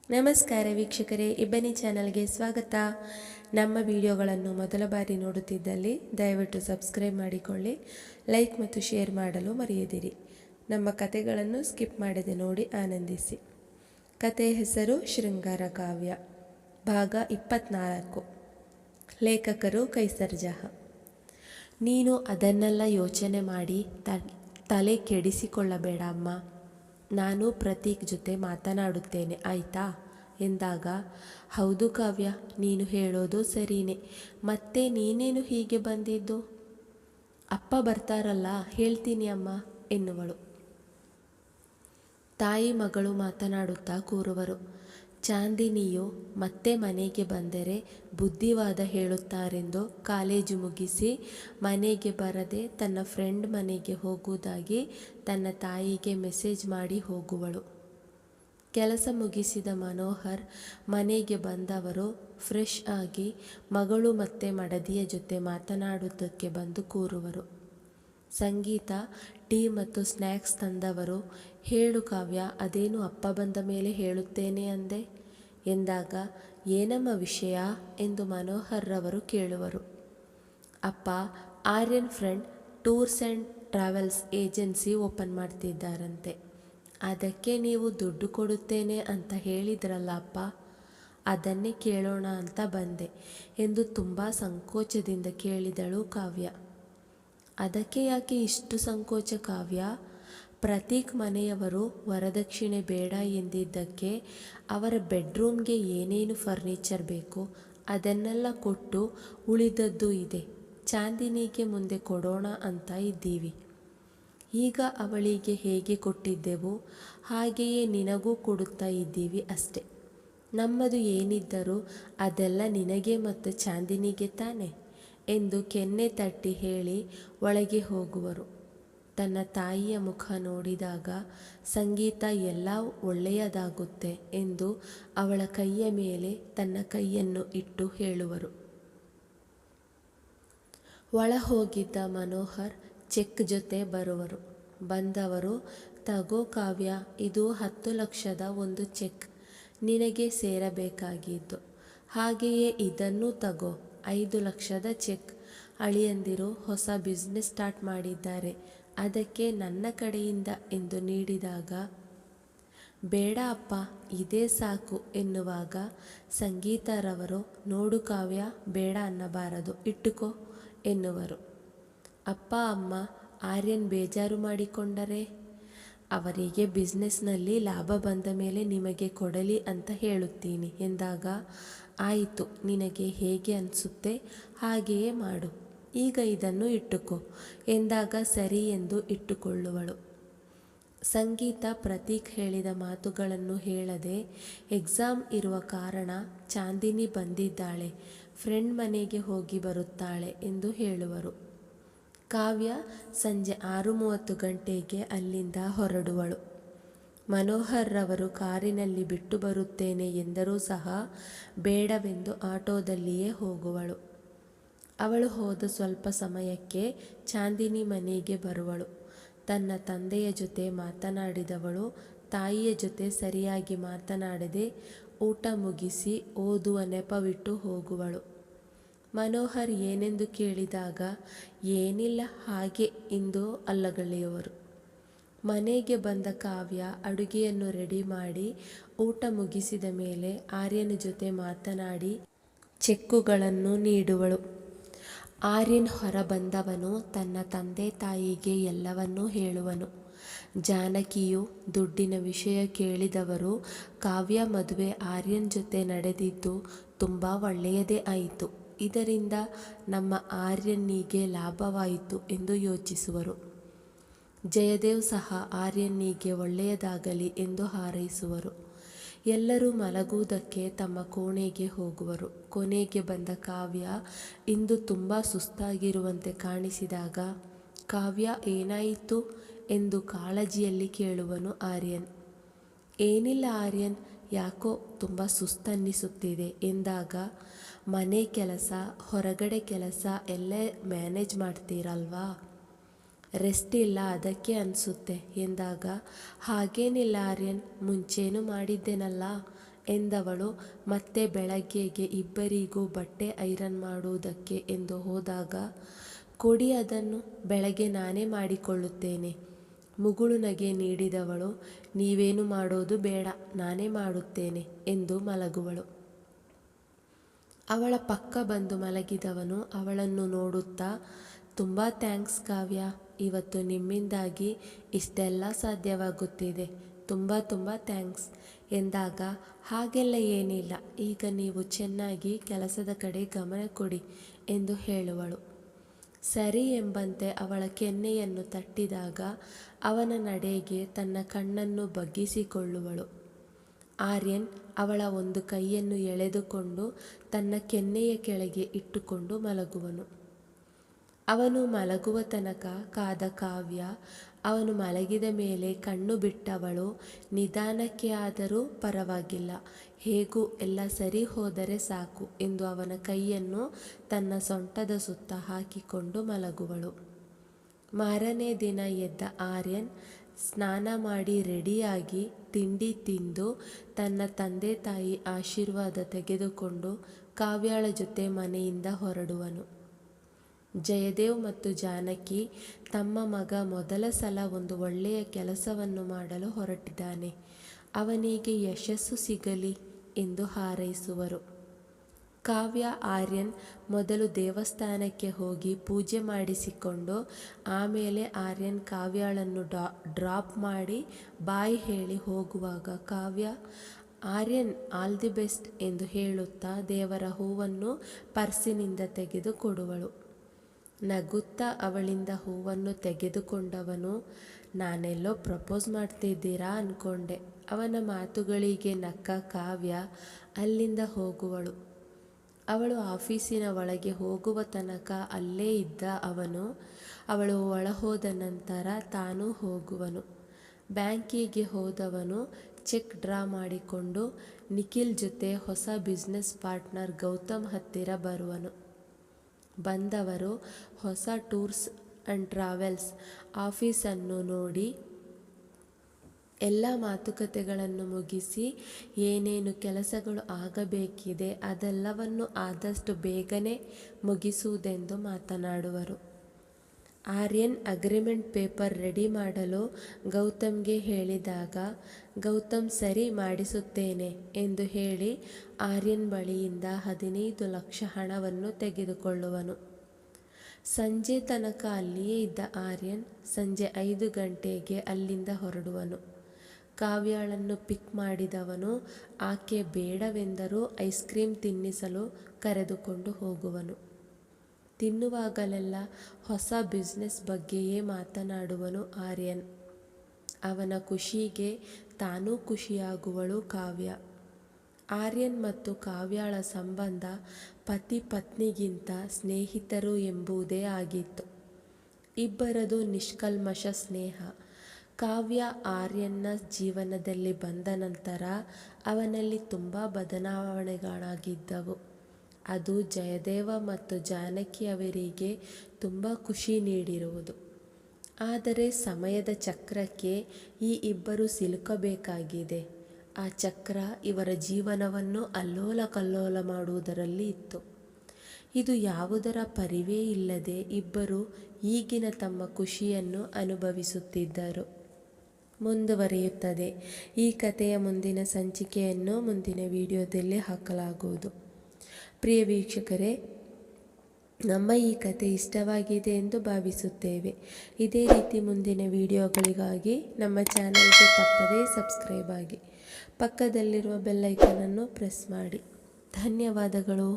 ನಮಸ್ಕಾರ ವೀಕ್ಷಕರೇ, ಇಬ್ಬನಿ ಚಾನಲ್ಗೆ ಸ್ವಾಗತ. ನಮ್ಮ ವಿಡಿಯೋಗಳನ್ನು ಮೊದಲ ಬಾರಿ ನೋಡುತ್ತಿದ್ದಲ್ಲಿ ದಯವಿಟ್ಟು ಸಬ್ಸ್ಕ್ರೈಬ್ ಮಾಡಿಕೊಳ್ಳಿ, ಲೈಕ್ ಮತ್ತು ಶೇರ್ ಮಾಡಲು ಮರೆಯದಿರಿ. ನಮ್ಮ ಕತೆಗಳನ್ನು ಸ್ಕಿಪ್ ಮಾಡದೆ ನೋಡಿ ಆನಂದಿಸಿ. ಕತೆ ಹೆಸರು ಶೃಂಗಾರ ಕಾವ್ಯ, ಭಾಗ 24. ಲೇಖಕರು ಕೈಸರ್ ಜಹಾ. ನೀನು ಅದನ್ನೆಲ್ಲ ಯೋಚನೆ ಮಾಡಿ ತಲೆ ಕೆಡಿಸಿಕೊಳ್ಳಬೇಡ ಅಮ್ಮ. ನಾನು ಪ್ರತೀಕ್ ಜೊತೆ ಮಾತನಾಡುತ್ತೇನೆ, ಆಯಿತಾ ಎಂದಾಗ, ಹೌದು ಕಾವ್ಯ, ನೀನು ಹೇಳೋದು ಸರಿನೇ. ಮತ್ತೆ ನೀನೇನು ಹೀಗೆ ಬಂದಿದ್ದು? ಅಪ್ಪ ಬರ್ತಾರಲ್ಲ, ಹೇಳ್ತೀನಿ ಅಮ್ಮ ಎನ್ನುವಳು. ತಾಯಿ ಮಗಳು ಮಾತನಾಡುತ್ತಾ ಕೂರುವರು. ಚಾಂದಿನಿಯು ಮತ್ತೆ ಮನೆಗೆ ಬಂದರೆ ಬುದ್ಧಿವಾದ ಹೇಳುತ್ತಾರೆಂದು ಕಾಲೇಜು ಮುಗಿಸಿ ಮನೆಗೆ ಬರದೆ ತನ್ನ ಫ್ರೆಂಡ್ ಮನೆಗೆ ಹೋಗುವುದಾಗಿ ತನ್ನ ತಾಯಿಗೆ ಮೆಸೇಜ್ ಮಾಡಿ ಹೋಗುವಳು. ಕೆಲಸ ಮುಗಿಸಿದ ಮನೋಹರ್ ಮನೆಗೆ ಬಂದವರು ಫ್ರೆಶ್ ಆಗಿ ಮಗಳು ಮತ್ತು ಮಡದಿಯ ಜೊತೆ ಮಾತನಾಡುವುದಕ್ಕೆ ಬಂದು ಕೂರುವರು. ಸಂಗೀತ ಟೀ ಮತ್ತು ಸ್ನ್ಯಾಕ್ಸ್ ತಂದವರು, ಹೇಳು ಕಾವ್ಯ, ಅದೇನು ಅಪ್ಪ ಬಂದ ಮೇಲೆ ಹೇಳುತ್ತೇನೆ ಅಂದೆ ಎಂದಾಗ, ಏನಮ್ಮ ವಿಷಯ ಎಂದು ಮನೋಹರ್ರವರು ಕೇಳುವರು. ಅಪ್ಪ, Aryan friend tours and travels agency open ಮಾಡ್ತಿದ್ದಾರಂತೆ. ಅದಕ್ಕೆ ನೀವು ದುಡ್ಡು ಕೊಡುತ್ತೇನೆ ಅಂತ ಹೇಳಿದ್ರಲ್ಲ ಅಪ್ಪ, ಅದನ್ನೇ ಕೇಳೋಣ ಅಂತ ಬಂದೆ ಎಂದು ತುಂಬ ಸಂಕೋಚದಿಂದ ಕೇಳಿದಳು ಕಾವ್ಯ. ಅದಕ್ಕೆ ಯಾಕೆ ಇಷ್ಟು ಸಂಕೋಚ ಕಾವ್ಯ? ಪ್ರತೀಕ್ ಮನೆಯವರು ವರದಕ್ಷಿಣೆ ಬೇಡ ಎಂದಿದ್ದಕ್ಕೆ ಅವರ ಬೆಡ್ರೂಮ್ಗೆ ಏನೇನು ಫರ್ನಿಚರ್ ಬೇಕು ಅದನ್ನೆಲ್ಲ ಕೊಟ್ಟು ಉಳಿದದ್ದು ಇದೆ. ಚಾಂದಿನಿಗೆ ಮುಂದೆ ಕೊಡೋಣ ಅಂತ ಇದ್ದೀವಿ. ಈಗ ಅವಳಿಗೆ ಹೇಗೆ ಕೊಟ್ಟಿದ್ದೆವು ಹಾಗೆಯೇ ನಿನಗೂ ಕೊಡುತ್ತಾ ಇದ್ದೀವಿ ಅಷ್ಟೆ. ನಮ್ಮದು ಏನಿದ್ದರೂ ಅದೆಲ್ಲ ನಿನಗೆ ಮತ್ತು ಚಾಂದಿನಿಗೆ ತಾನೆ ಎಂದು ಕೆನ್ನೆ ತಟ್ಟಿ ಹೇಳಿ ಒಳಗೆ ಹೋಗುವರು. ತನ್ನ ತಾಯಿಯ ಮುಖ ನೋಡಿದಾಗ ಸಂಗೀತ ಎಲ್ಲ ಒಳ್ಳೆಯದಾಗುತ್ತೆ ಎಂದು ಅವಳ ಕೈಯ ಮೇಲೆ ತನ್ನ ಕೈಯನ್ನು ಇಟ್ಟು ಹೇಳುವರು. ಒಳ ಹೋಗಿದ್ದ ಮನೋಹರ್ ಚೆಕ್ ಜೊತೆ ಬರುವರು. ಬಂದವರು, ತಗೋ ಕಾವ್ಯ, ಇದು 10 ಲಕ್ಷದ ಒಂದು ಚೆಕ್, ನಿನಗೆ ಸೇರಬೇಕಾಗಿದ್ದು. ಹಾಗೆಯೇ ಇದನ್ನೂ ತಗೋ, 5 ಲಕ್ಷದ ಚೆಕ್. ಅಳಿಯಂದಿರು ಹೊಸ ಬಿಸ್ನೆಸ್ ಸ್ಟಾರ್ಟ್ ಮಾಡಿದ್ದಾರೆ, ಅದಕ್ಕೆ ನನ್ನ ಕಡೆಯಿಂದ ಎಂದು ನೀಡಿದಾಗ, ಬೇಡ ಅಪ್ಪ, ಇದೇ ಸಾಕು ಎನ್ನುವಾಗ ಸಂಗೀತರವರು, ನೋಡು ಕಾವ್ಯ, ಬೇಡ ಅನ್ನಬಾರದು, ಇಟ್ಟುಕೋ ಎನ್ನುವರು. ಅಪ್ಪ ಅಮ್ಮ, ಆರ್ಯನ್ ಬೇಜಾರು ಮಾಡಿಕೊಂಡರೆ? ಅವರಿಗೆ ಬಿಸ್ನೆಸ್ನಲ್ಲಿ ಲಾಭ ಬಂದ ಮೇಲೆ ನಿಮಗೆ ಕೊಡಲಿ ಅಂತ ಹೇಳುತ್ತೀನಿ ಎಂದಾಗ, ಆಯಿತು, ನಿನಗೆ ಹೇಗೆ ಅನಿಸುತ್ತೆ ಹಾಗೆಯೇ ಮಾಡು, ಈಗ ಇದನ್ನು ಇಟ್ಟುಕೋ ಎಂದಾಗ ಸರಿ ಎಂದು ಇಟ್ಟುಕೊಳ್ಳುವಳು. ಸಂಗೀತ ಪ್ರತೀಕ್ ಹೇಳಿದ ಮಾತುಗಳನ್ನು ಹೇಳದೆ, ಎಕ್ಸಾಮ್ ಇರುವ ಕಾರಣ ಚಾಂದಿನಿ ಬಂದಿದ್ದಾಳೆ, ಫ್ರೆಂಡ್ ಮನೆಗೆ ಹೋಗಿ ಬರುತ್ತಾಳೆ ಎಂದು ಹೇಳುವರು. ಕಾವ್ಯ ಸಂಜೆ 6:30 ಗಂಟೆಗೆ ಅಲ್ಲಿಂದ ಹೊರಡುವಳು. ಮನೋಹರ್ರವರು ಕಾರಿನಲ್ಲಿ ಬಿಟ್ಟು ಬರುತ್ತೇನೆ ಎಂದರೂ ಸಹ ಬೇಡವೆಂದು ಆಟೋದಲ್ಲಿಯೇ ಹೋಗುವಳು. ಅವಳು ಹೋದ ಸ್ವಲ್ಪ ಸಮಯಕ್ಕೆ ಚಾಂದಿನಿ ಮನೆಗೆ ಬರುವಳು. ತನ್ನ ತಂದೆಯ ಜೊತೆ ಮಾತನಾಡಿದವಳು ತಾಯಿಯ ಜೊತೆ ಸರಿಯಾಗಿ ಮಾತನಾಡದೆ ಊಟ ಮುಗಿಸಿ ಓದುವ ನೆಪವಿಟ್ಟು ಹೋಗುವಳು. ಮನೋಹರ್ ಏನೆಂದು ಕೇಳಿದಾಗ, ಏನಿಲ್ಲ ಹಾಗೆ ಇಂದು ಅಲ್ಲಗಳೆಯುವರು. ಮನೆಗೆ ಬಂದ ಕಾವ್ಯ ಅಡುಗೆಯನ್ನು ರೆಡಿ ಮಾಡಿ ಊಟ ಮುಗಿಸಿದ ಮೇಲೆ ಆರ್ಯನ ಜೊತೆ ಮಾತನಾಡಿ ಚೆಕ್ಕುಗಳನ್ನು ನೀಡುವಳು. ಆರ್ಯನ್ ಹೊರ ಬಂದವನು ತನ್ನ ತಂದೆ ತಾಯಿಗೆ ಎಲ್ಲವನ್ನೂ ಹೇಳುವನು. ಜಾನಕಿಯು ದುಡ್ಡಿನ ವಿಷಯ ಕೇಳಿದವರು, ಕಾವ್ಯ ಮದುವೆ ಆರ್ಯನ್ ಜೊತೆ ನಡೆದಿದ್ದು ತುಂಬ ಒಳ್ಳೆಯದೇ ಆಯಿತು, ಇದರಿಂದ ನಮ್ಮ ಆರ್ಯನ್ನಿಗೆ ಲಾಭವಾಯಿತು ಎಂದು ಯೋಚಿಸುವರು. ಜಯದೇವ್ ಸಹ ಆರ್ಯನ್ನಿಗೆ ಒಳ್ಳೆಯದಾಗಲಿ ಎಂದು ಹಾರೈಸುವರು. ಎಲ್ಲರೂ ಮಲಗುವುದಕ್ಕೆ ತಮ್ಮ ಕೋಣೆಗೆ ಹೋಗುವರು. ಕೊನೆಗೆ ಬಂದ ಕಾವ್ಯ ಇಂದು ತುಂಬ ಸುಸ್ತಾಗಿರುವಂತೆ ಕಾಣಿಸಿದಾಗ, ಕಾವ್ಯ, ಏನಾಯಿತು ಎಂದು ಕಾಳಜಿಯಲ್ಲಿ ಕೇಳುವನು ಆರ್ಯನ್. ಏನಿಲ್ಲ ಆರ್ಯನ್, ಯಾಕೋ ತುಂಬ ಸುಸ್ತನ್ನಿಸುತ್ತಿದೆ ಎಂದಾಗ, ಮನೆ ಕೆಲಸ ಹೊರಗಡೆ ಕೆಲಸ ಎಲ್ಲ ಮ್ಯಾನೇಜ್ ಮಾಡ್ತೀರಲ್ವಾ, ರೆಸ್ಟ್ ಇಲ್ಲ ಅದಕ್ಕೆ ಅನಿಸುತ್ತೆ ಎಂದಾಗ, ಹಾಗೇನಿಲ್ಲ ಆರ್ಯನ್, ಮುಂಚೇನು ಮಾಡಿದ್ದೇನಲ್ಲ ಎಂದವಳು ಮತ್ತೆ ಬೆಳಗ್ಗೆಗೆ ಇಬ್ಬರಿಗೂ ಬಟ್ಟೆ ಐರನ್ ಮಾಡುವುದಕ್ಕೆ ಎಂದು ಹೋದಾಗ, ಕೊಡಿ ಅದನ್ನು, ಬೆಳಗ್ಗೆ ನಾನೇ ಮಾಡಿಕೊಳ್ಳುತ್ತೇನೆ. ಮುಗುಳು ನಗೆ ನೀಡಿದವಳು, ನೀವೇನು ಮಾಡೋದು ಬೇಡ, ನಾನೇ ಮಾಡುತ್ತೇನೆ ಎಂದು ಮಲಗುವಳು. ಅವಳ ಪಕ್ಕ ಬಂದು ಮಲಗಿದವನು ಅವಳನ್ನು ನೋಡುತ್ತಾ, ತುಂಬ ಥ್ಯಾಂಕ್ಸ್ ಕಾವ್ಯ, ಇವತ್ತು ನಿಮ್ಮಿಂದಾಗಿ ಇಷ್ಟೆಲ್ಲ ಸಾಧ್ಯವಾಗುತ್ತಿದೆ, ತುಂಬ ತುಂಬ ಥ್ಯಾಂಕ್ಸ್ ಎಂದಾಗ, ಹಾಗೆಲ್ಲ ಏನಿಲ್ಲ, ಈಗ ನೀವು ಚೆನ್ನಾಗಿ ಕೆಲಸದ ಕಡೆ ಗಮನ ಕೊಡಿ ಎಂದು ಹೇಳುವಳು. ಸರಿ ಎಂಬಂತೆ ಅವಳ ಕೆನ್ನೆಯನ್ನು ತಟ್ಟಿದಾಗ ಅವನ ನಡೆಗೆ ತನ್ನ ಕಣ್ಣನ್ನು ಬಗ್ಗಿಸಿಕೊಳ್ಳುವಳು. ಆರ್ಯನ್ ಅವಳ ಒಂದು ಕೈಯನ್ನು ಎಳೆದುಕೊಂಡು ತನ್ನ ಕೆನ್ನೆಯ ಕೆಳಗೆ ಇಟ್ಟುಕೊಂಡು ಮಲಗುವನು. ಅವನು ಮಲಗುವ ತನಕ ಕಾದ ಕಾವ್ಯ ಅವನು ಮಲಗಿದ ಮೇಲೆ ಕಣ್ಣು ಬಿಟ್ಟವಳು, ನಿಧಾನಕ್ಕೆ ಆದರೂ ಪರವಾಗಿಲ್ಲ, ಹೇಗೂ ಎಲ್ಲ ಸರಿ ಹೋದರೆ ಸಾಕು ಎಂದು ಅವನ ಕೈಯನ್ನು ತನ್ನ ಸೊಂಟದ ಸುತ್ತ ಹಾಕಿಕೊಂಡು ಮಲಗುವಳು. ಮಾರನೇ ದಿನ ಎದ್ದ ಆರ್ಯನ್ ಸ್ನಾನ ಮಾಡಿ ರೆಡಿಯಾಗಿ ತಿಂಡಿ ತಿಂದು ತನ್ನ ತಂದೆ ತಾಯಿ ಆಶೀರ್ವಾದ ತೆಗೆದುಕೊಂಡು ಕಾವ್ಯಾಳ ಜೊತೆ ಮನೆಯಿಂದ ಹೊರಡುವನು. ಜಯದೇವ್ ಮತ್ತು ಜಾನಕಿ ತಮ್ಮ ಮಗ ಮೊದಲ ಸಲ ಒಂದು ಒಳ್ಳೆಯ ಕೆಲಸವನ್ನು ಮಾಡಲು ಹೊರಟಿದ್ದಾನೆ, ಅವನಿಗೆ ಯಶಸ್ಸು ಸಿಗಲಿ ಎಂದು ಹಾರೈಸುವರು. ಕಾವ್ಯ ಆರ್ಯನ್ ಮೊದಲು ದೇವಸ್ಥಾನಕ್ಕೆ ಹೋಗಿ ಪೂಜೆ ಮಾಡಿಸಿಕೊಂಡು ಆಮೇಲೆ ಆರ್ಯನ್ ಕಾವ್ಯಾಳನ್ನು ಡ್ರಾಪ್ ಮಾಡಿ ಬಾಯ್ ಹೇಳಿ ಹೋಗುವಾಗ ಕಾವ್ಯ ಆರ್ಯನ್ ಆಲ್ ದಿ ಬೆಸ್ಟ್ ಎಂದು ಹೇಳುತ್ತಾ ದೇವರ ಹೂವನ್ನು ಪರ್ಸಿನಿಂದ ತೆಗೆದು ಕೊಡುವಳು. ನಗುತ್ತಾ ಅವಳಿಂದ ಹೂವನ್ನು ತೆಗೆದುಕೊಂಡವನು, ನಾನೆಲ್ಲೋ ಪ್ರಪೋಸ್ ಮಾಡ್ತಿದ್ದೀರಾ ಅಂದ್ಕೊಂಡೆ. ಅವನ ಮಾತುಗಳಿಗೆ ನಕ್ಕ ಕಾವ್ಯ ಅಲ್ಲಿಂದ ಹೋಗುವಳು. ಅವಳು ಆಫೀಸಿನ ಒಳಗೆ ಹೋಗುವ ತನಕ ಅಲ್ಲೇ ಇದ್ದ ಅವಳು ಒಳಹೋದ ನಂತರ ತಾನೂ ಹೋಗುವನು. ಬ್ಯಾಂಕಿಗೆ ಹೋದವನು ಚೆಕ್ ಡ್ರಾ ಮಾಡಿಕೊಂಡು ನಿಖಿಲ್ ಜೊತೆ ಹೊಸ ಬಿಸ್ನೆಸ್ ಪಾರ್ಟ್ನರ್ ಗೌತಮ್ ಹತ್ತಿರ ಬರುವನು. ಬಂದವರು ಹೊಸ ಟೂರ್ಸ್ ಆ್ಯಂಡ್ ಟ್ರಾವೆಲ್ಸ್ ಆಫೀಸನ್ನು ನೋಡಿ ಎಲ್ಲ ಮಾತುಕತೆಗಳನ್ನು ಮುಗಿಸಿ ಏನೇನು ಕೆಲಸಗಳು ಆಗಬೇಕಿದೆ ಅದೆಲ್ಲವನ್ನು ಆದಷ್ಟು ಬೇಗನೆ ಮುಗಿಸುವುದೆಂದು ಮಾತನಾಡುವರು. ಆರ್ಯನ್ ಅಗ್ರಿಮೆಂಟ್ ಪೇಪರ್ ರೆಡಿ ಮಾಡಲು ಗೌತಮ್ಗೆ ಹೇಳಿದಾಗ ಗೌತಮ್ ಸರಿ ಮಾಡಿಸುತ್ತೇನೆ ಎಂದು ಹೇಳಿ ಆರ್ಯನ್ ಬಳಿಯಿಂದ 15 ಲಕ್ಷ ಹಣವನ್ನು ತೆಗೆದುಕೊಳ್ಳುವನು. ಸಂಜೆ ತನಕ ಅಲ್ಲಿಯೇ ಇದ್ದ ಆರ್ಯನ್ ಸಂಜೆ 5 ಗಂಟೆಗೆ ಅಲ್ಲಿಂದ ಹೊರಡುವನು. ಕಾವ್ಯಾಳನ್ನು ಪಿಕ್ ಮಾಡಿದವನು ಆಕೆ ಬೇಡವೆಂದರೂ ಐಸ್ ಕ್ರೀಮ್ ತಿನ್ನಿಸಲು ಕರೆದುಕೊಂಡು ಹೋಗುವನು. ತಿನ್ನುವಾಗಲೆಲ್ಲ ಹೊಸ ಬಿಸ್ನೆಸ್ ಬಗ್ಗೆಯೇ ಮಾತನಾಡುವನು ಆರ್ಯನ್. ಅವನ ಖುಷಿಗೆ ತಾನೂ ಖುಷಿಯಾಗುವಳು ಕಾವ್ಯ. ಆರ್ಯನ್ ಮತ್ತು ಕಾವ್ಯಾಳ ಸಂಬಂಧ ಪತಿ ಪತ್ನಿಗಿಂತ ಸ್ನೇಹಿತರು ಎಂಬುದೇ ಆಗಿತ್ತು. ಇಬ್ಬರದು ನಿಷ್ಕಲ್ಮಶ ಸ್ನೇಹ. ಕಾವ್ಯ ಆರ್ಯನ್ನ ಜೀವನದಲ್ಲಿ ಬಂದ ನಂತರ ಅವನಲ್ಲಿ ತುಂಬ ಬದಲಾವಣೆಗಳಾಗಿದ್ದವು. ಅದು ಜಯದೇವ ಮತ್ತು ಜಾನಕಿ ಅವರಿಗೆ ತುಂಬ ಖುಷಿ ನೀಡಿರುವುದು. ಆದರೆ ಸಮಯದ ಚಕ್ರಕ್ಕೆ ಈ ಇಬ್ಬರು ಸಿಲುಕಬೇಕಾಗಿದೆ. ಆ ಚಕ್ರ ಇವರ ಜೀವನವನ್ನು ಅಲ್ಲೋಲ ಕಲ್ಲೋಲ ಮಾಡುವುದರಲ್ಲಿ ಇತ್ತು. ಇದು ಯಾವುದರ ಪರಿವೇ ಇಲ್ಲದೆ ಇಬ್ಬರು ಈಗಿನ ತಮ್ಮ ಖುಷಿಯನ್ನು ಅನುಭವಿಸುತ್ತಿದ್ದರು. ಮುಂದುವರಿಯುತ್ತದೆ. ಈ ಕಥೆಯ ಮುಂದಿನ ಸಂಚಿಕೆಯನ್ನು ಮುಂದಿನ ವಿಡಿಯೋದಲ್ಲಿ ಹಾಕಲಾಗುವುದು. ಪ್ರಿಯ ವೀಕ್ಷಕರೇ, ನಮ್ಮ ಈ ಕತೆ ಇಷ್ಟವಾಗಿದೆ ಎಂದು ಭಾವಿಸುತ್ತೇವೆ. ಇದೇ ರೀತಿ ಮುಂದಿನ ವಿಡಿಯೋಗಳಿಗಾಗಿ ನಮ್ಮ ಚಾನಲ್ಗೆ ತಪ್ಪದೇ ಸಬ್ಸ್ಕ್ರೈಬ್ ಆಗಿ, ಪಕ್ಕದಲ್ಲಿರುವ ಬೆಲ್ ಐಕಾನನ್ನು ಪ್ರೆಸ್ ಮಾಡಿ. ಧನ್ಯವಾದಗಳು.